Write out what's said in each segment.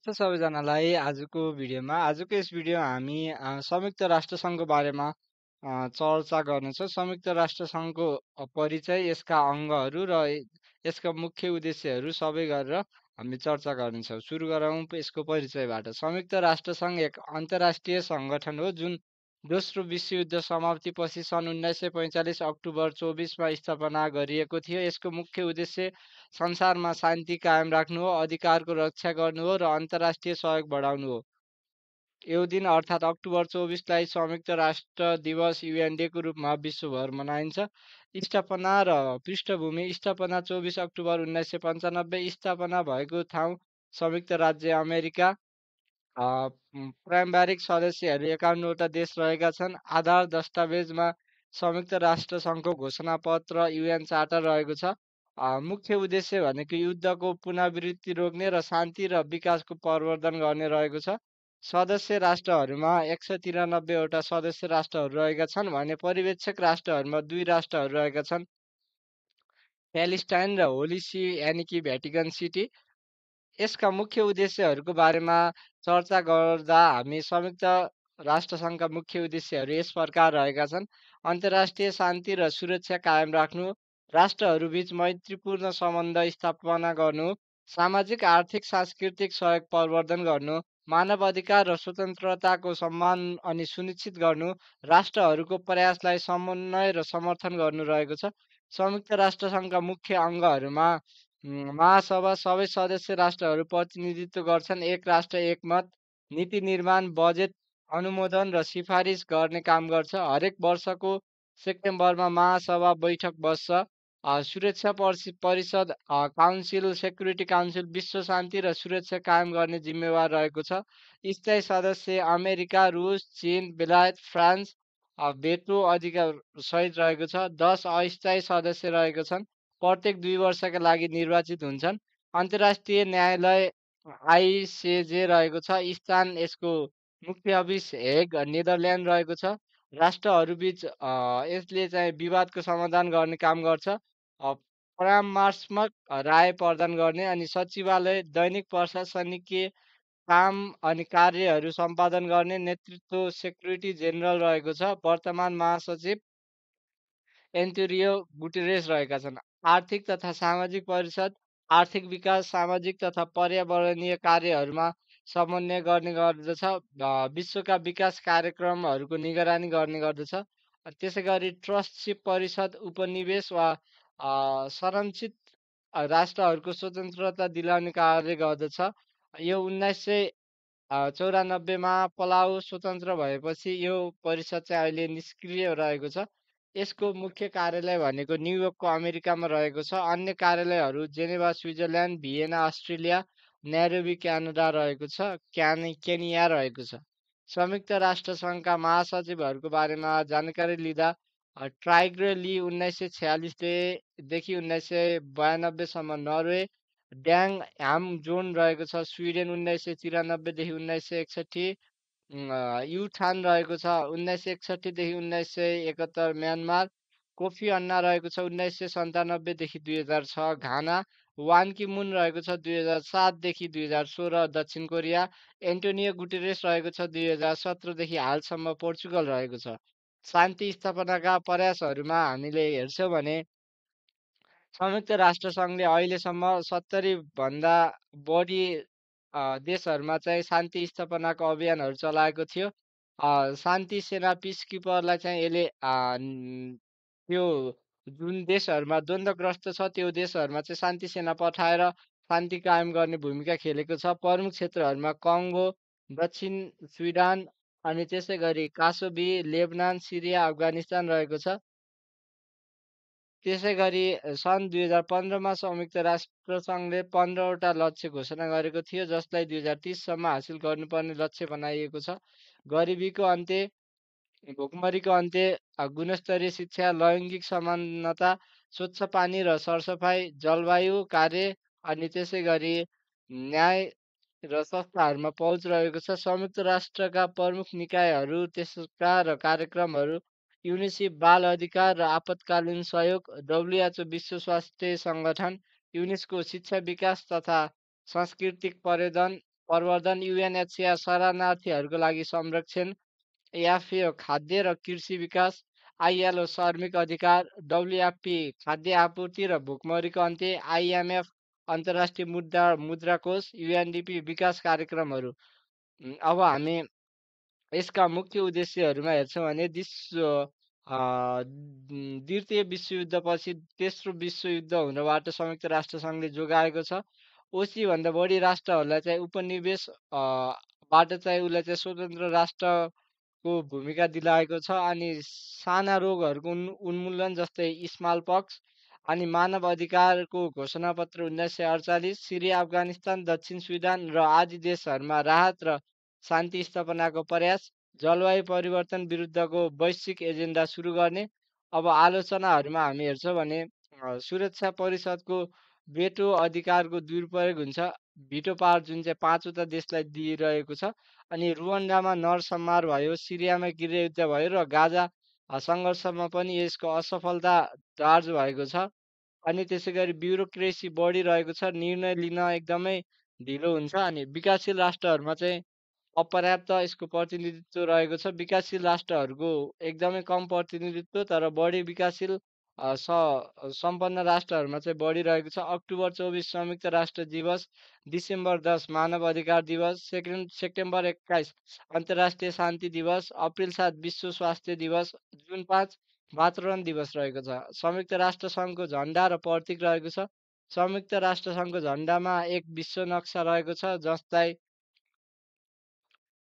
नमस्ते सबैजनालाई आजको यस भिडियो हामी संयुक्त राष्ट्र सङ्घको बारेमा चर्चा गर्नेछौँ। संयुक्त राष्ट्र सङ्घको परिचय, यसका अङ्गहरू र यसका मुख्य उद्देश्यहरू सबै गरेर हामी चर्चा गर्नेछौँ। सुरु गरौँ यसको परिचयबाट। संयुक्त राष्ट्र सङ्घ एक अन्तर्राष्ट्रिय सङ्गठन हो जुन दोस्रो विश्वयुद्ध समाप्तिपछि सन् 1945 अक्टोबर 24मा स्थापना गरिएको थियो। यसको मुख्य उद्देश्य संसारमा शान्ति कायम राख्नु हो, अधिकारको रक्षा गर्नु हो र अन्तर्राष्ट्रिय सहयोग बढाउनु हो। यो दिन अर्थात् अक्टोबर 24लाई संयुक्त राष्ट्र दिवस युएनडेको रूपमा विश्वभर मनाइन्छ। स्थापना र पृष्ठभूमि। स्थापना 24 अक्टोबर 1995। स्थापना भएको ठाउँ संयुक्त राज्य अमेरिका। प्रारम्भिक सदस्यहरू 51वटा देश रहेका छन्। आधार दस्तावेजमा संयुक्त राष्ट्र सङ्घको घोषणापत्र युएन चार्टर रहेको छ। मुख्य उद्देश्य भनेको युद्धको पुनरावृत्ति रोक्ने र शान्ति र विकासको प्रवर्धन गर्ने रहेको छ। सदस्य राष्ट्रहरूमा 193वटा सदस्य राष्ट्रहरू रहेका छन् भने पर्यवेक्षक राष्ट्रहरूमा 2 राष्ट्रहरू रहेका छन्, प्यालेस्टाइन र होली सी यानि कि भ्याटिकन सिटी। यसका मुख्य उद्देश्यहरूको बारेमा चर्चा गर्दा हामी संयुक्त राष्ट्रसङ्घका मुख्य उद्देश्यहरू यस प्रकार रहेका छन्। अन्तर्राष्ट्रिय शान्ति र सुरक्षा कायम राख्नु, राष्ट्रहरूबीच मैत्रीपूर्ण सम्बन्ध स्थापना गर्नु, सामाजिक आर्थिक सांस्कृतिक सहयोग प्रवर्धन गर्नु, मानव अधिकार र स्वतन्त्रताको सम्मान अनि सुनिश्चित गर्नु, राष्ट्रहरूको प्रयासलाई समन्वय र समर्थन गर्नु रहेको छ। संयुक्त राष्ट्रसङ्घका मुख्य अङ्गहरूमा महासभा सबै सदस्य राष्ट्रहरू प्रतिनिधित्व गर्छन्। एक राष्ट्र एक मत, नीति निर्माण, बजेट अनुमोदन र सिफारिस गर्ने काम गर्छ। हरेक वर्षको सेप्टेम्बरमा महासभा बैठक बस्छ। सुरक्षा परिषद काउन्सिल, सेक्युरिटी काउन्सिल विश्व शान्ति र सुरक्षा कायम गर्ने जिम्मेवार रहेको छ। स्थायी सदस्य अमेरिका, रुस, चीन, बेलायत, फ्रान्स भेटो अधिकार सहित रहेको छ। 10 अस्थायी सदस्य रहेको छन्, प्रत्येक 2 वर्षका लागि निर्वाचित हुन्छन्। अन्तर्राष्ट्रिय न्यायालय आइसिजे रहेको छ। स्थान यसको मुख्य अफिस हेग, नेदरल्यान्ड रहेको छ। राष्ट्रहरूबीच यसले चाहिँ विवादको समाधान गर्ने काम गर्छ। परामर्शात्मक राय प्रदान गर्ने अनि सचिवालय दैनिक प्रशासनिक काम अनि कार्यहरू सम्पादन गर्ने। नेतृत्व सेक्युरिटी जेनरल रहेको छ। वर्तमान महासचिव एन्टोनियो गुटेरेस रहेका छन्। आर्थिक तथा सामाजिक परिषद आर्थिक विकास, सामाजिक तथा पर्यावरणीय कार्यहरूमा समन्वय गर्ने गर्दछ। विश्वका विकास कार्यक्रमहरूको निगरानी गर्ने गर्दछ। त्यसै गरी ट्रस्टसिप परिषद उपनिवेश वा संरक्षित राष्ट्रहरूको स्वतन्त्रता दिलाउने कार्य गर्दछ। यो 1994मा पलाउ स्वतन्त्र भएपछि यो परिषद चाहिँ अहिले निष्क्रिय रहेको छ। यसको मुख्य कार्यालय भनेको न्युयोर्कको अमेरिकामा रहेको छ। अन्य कार्यालयहरू Geneva Switzerland, Vienna Australia, Nairobi Canada रहेको छ, केनिया रहेको छ। संयुक्त राष्ट्र सङ्घका महासचिवहरूको बारेमा जानकारी लिँदा ट्राइगर ली 1946 देखि 1992सम्म नर्वे, ड्याङ ह्यामजोन रहेको छ स्विडेन 1993 देखि 1961, युठान रहेको छ 1961 देखि 1971, म्यानमार, कोफी अन्ना रहेको छ 1997 देखि 2006, घाना, वान की मुन रहेको छ 2007 देखि 2016, दक्षिण कोरिया, एन्टोनियो गुटेरेस रहेको छ 2017 देखि हालसम्म, पोर्चुगल रहेको छ। शान्ति स्थापनाका प्रयासहरूमा हामीले हेर्छौँ भने संयुक्त राष्ट्र सङ्घले अहिलेसम्म 70 भन्दा बढी देशहरूमा चाहिँ शान्ति स्थापनाको अभियानहरू चलाएको थियो। शान्ति सेना पिस किपरलाई चाहिँ यसले त्यो जुन देशहरूमा द्वन्द्वग्रस्त छ त्यो देशहरूमा चाहिँ शान्ति सेना पठाएर शान्ति कायम गर्ने भूमिका खेलेको छ। प्रमुख क्षेत्रहरूमा कङ्गो, दक्षिण सुडान अनि त्यसै गरी कासोबी, लेबनान, सिरिया, अफगानिस्तान रहेको छ। त्यसै गरी सन् 2015मा संयुक्त राष्ट्र सङ्घले 15वटा लक्ष्य घोषणा गरेको थियो जसलाई 2030सम्म हासिल गर्नुपर्ने लक्ष्य बनाइएको छ। गरिबीको अन्त्य, भोकमरीको अन्त्य, गुणस्तरीय शिक्षा, लैङ्गिक समानता, स्वच्छ पानी र सरसफाइ, जलवायु कार्य अनि त्यसै गरी न्याय र संस्थाहरूमा पहुँच रहेको छ। संयुक्त राष्ट्रका प्रमुख निकायहरू, त्यसका र कार्यक्रमहरू युनिसेफ बाल अधिकार र आपतकालीन सहयोग, डब्ल्युएचओ विश्व स्वास्थ्य सङ्गठन, युनेस्को शिक्षा विकास तथा सांस्कृतिक पर्यटन, प्रवर्धन, UNHCR शरणार्थीहरूको लागि संरक्षण, FAO खाद्य र कृषि विकास, ILO श्रमिक अधिकार, WFP खाद्य आपूर्ति र भोकमरीको अन्त्य, IMF अन्तर्राष्ट्रिय मुद्रा कोष, UNDP विकास कार्यक्रमहरू। अब हामी यसका मुख्य उद्देश्यहरूमा हेर्छौँ भने द्वितीय विश्वयुद्धपछि तेस्रो विश्वयुद्ध हुनबाट संयुक्त राष्ट्रसङ्घले जोगाएको छ। 80 भन्दा बढी राष्ट्रहरूलाई चाहिँ उपनिवेश बाट चाहिँ उसलाई चाहिँ स्वतन्त्र राष्ट्रको भूमिका दिलाएको छ। अनि साना रोगहरूको उन्मूलन जस्तै स्मल पक्स अनि मानव अधिकारको घोषणापत्र 1948, सिरिया, अफगानिस्तान, दक्षिण सुडान र आदि देशहरूमा राहत र शान्ति स्थापनाको प्रयास, जलवायु परिवर्तन विरुद्धको वैश्विक एजेन्डा सुरु गर्ने। अब आलोचनाहरूमा हामी हेर्छौँ भने सुरक्षा परिषदको भेटो अधिकारको दुरुपयोग हुन्छ, भिटो पावर जुन चाहिँ 5वटा देशलाई दिइरहेको छ। अनि रुवान्डामा नरसंहार भयो, सिरियामा गृहयुद्ध भयो र गाजा सङ्घर्षमा पनि यसको असफलता दर्ज भएको छ। अनि त्यसै गरी ब्युरोक्रेसी बढिरहेको छ, निर्णय लिन एकदमै ढिलो हुन्छ। अनि विकासशील राष्ट्रहरूमा चाहिँ अपर्याप्त यसको प्रतिनिधित्व रहेको छ। विकासशील राष्ट्रहरूको एकदमै कम प्रतिनिधित्व, तर बढी विकासशील सम्पन्न राष्ट्रहरूमा चाहिँ बढिरहेको छ। अक्टोबर 24 संयुक्त राष्ट्र दिवस, डिसेम्बर 10 मानव अधिकार दिवस, सेप्टेम्बर 21 अन्तर्राष्ट्रिय शान्ति दिवस, अप्रिल 7 विश्व स्वास्थ्य दिवस, जुन 5 वातावरण दिवस रहेको छ। संयुक्त राष्ट्र सङ्घको झन्डा र प्रतीक रहेको छ। संयुक्त राष्ट्र सङ्घको झन्डामा एक विश्व नक्सा रहेको छ, जसलाई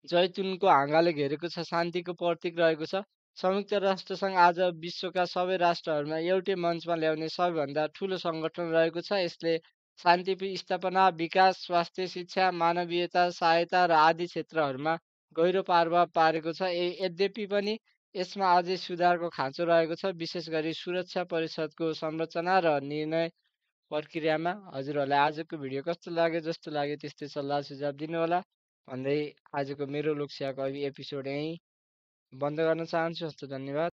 जैतुनको हाँगाले घेरेको छ, शान्तिको प्रतीक रहेको छ। संयुक्त राष्ट्रसङ्घ आज विश्वका सबै राष्ट्रहरूमा एउटै मञ्चमा ल्याउने सबैभन्दा ठुलो सङ्गठन रहेको छ। यसले शान्ति स्थापना, विकास, स्वास्थ्य, शिक्षा, मानवीयता, सहायता र आदि क्षेत्रहरूमा गहिरो प्रभाव पारेको छ। यद्यपि पनि यसमा अझै सुधारको खाँचो रहेको छ, विशेष गरी सुरक्षा परिषदको संरचना र निर्णय प्रक्रियामा। हजुरहरूलाई आजको भिडियो कस्तो लाग्यो? जस्तो लाग्यो त्यस्तै सल्लाह सुझाव दिनुहोला भन्दै आजको मेरो लोकसेवाको एपिसोड यहीँ बन्द गर्न चाहन्छु। हस्त धन्यवाद।